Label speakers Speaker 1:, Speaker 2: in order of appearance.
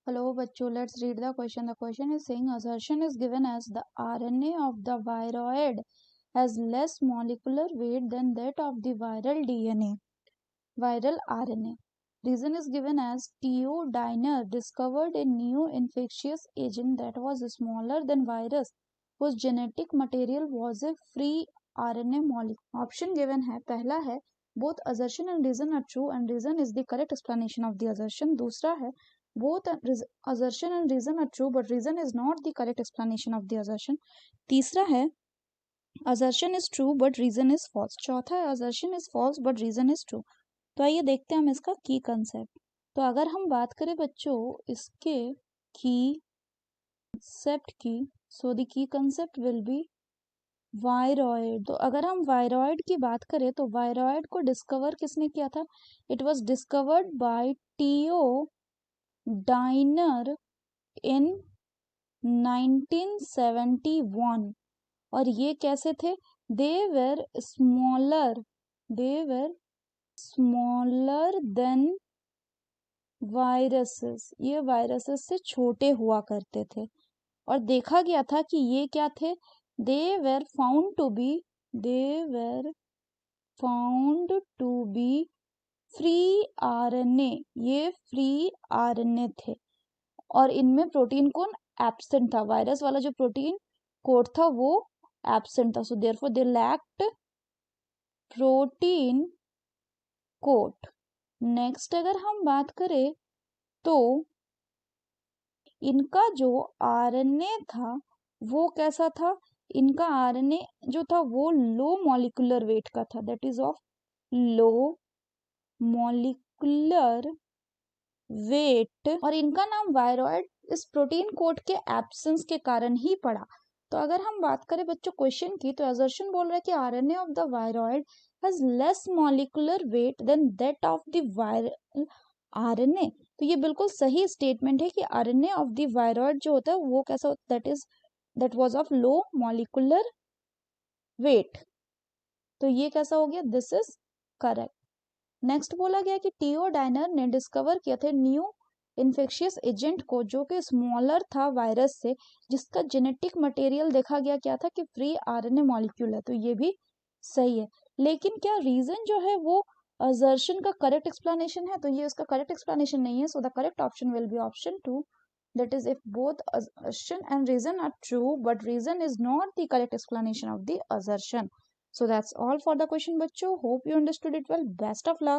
Speaker 1: Hello, bachcho. Let's read the question. The question is saying assertion is given as the RNA of the viroid has less molecular weight than that of the viral DNA, viral RNA. Reason is given as T.O. Diner discovered a new infectious agent that was smaller than virus, whose genetic material was a free RNA molecule. Option given है, पहला है both assertion and reason are true and reason is the correct explanation of the assertion. दूसरा है both assertion and reason are true but reason is not the correct explanation of the assertion. तीसरा है assertion is true but reason is false. चौथा है assertion is false but reason is true. तो आइए देखते हैं हम इसका की कंसेप्ट. तो अगर हम बात करें बच्चों इसके की कंसेप्ट की, so the key concept will be viroid. तो अगर हम वायरॉइड की बात करें तो वायरॉइड को डिस्कवर किसने किया था? It was discovered by T O Diener in 1971. और ये कैसे थे? They were smaller than viruses. ये वायरसेस से छोटे हुआ करते थे और देखा गया था कि ये क्या थे? They were found to be free RNA. ये फ्री आरएनए थे और इनमें प्रोटीन कौन एब्सेंट था? वायरस वाला जो प्रोटीन कोड था वो एब्सेंट था. So therefore they lacked protein code. Next अगर हम बात करें तो इनका जो आरएनए था वो कैसा था? इनका आरएनए जो था वो लो मॉलिक्यूलर वेट का था, that is of low molecular weight. और इनका नाम वायरॉइड इस प्रोटीन कोड के एब्सेंस के कारण ही पड़ा. तो अगर हम बात करें बच्चों क्वेश्चन की, तो असर्शन बोल रहा है कि RNA of the viroid has less molecular weight than that of the viral RNA. तो ये बिल्कुल सही स्टेटमेंट है कि आरएनए ऑफ द वायरॉइड जो होता है वो कैसा होता है? That was of low molecular weight. तो ये कैसा हो गया? This is correct. नेक्स्ट बोला गया कि टीओ डाइनर ने डिस्कवर किया था न्यू इन्फेक्शियस एजेंट को जो कि स्मॉलर था वायरस से, जिसका जेनेटिक मटेरियल देखा गया क्या था कि फ्री आरएनए मॉलिक्यूल है. तो ये भी सही है. लेकिन क्या रीजन जो है वो असर्शन का करेक्ट एक्सप्लेनेशन है? तो ये उसका करेक्ट एक्सप्लेनेशन नहीं है. So the correct option will be option 2, that is if both assertion and reason are true but reason is not the correct explanation of the assertion. So that's all for the question bachcho. Hope you understood it well. Best of luck.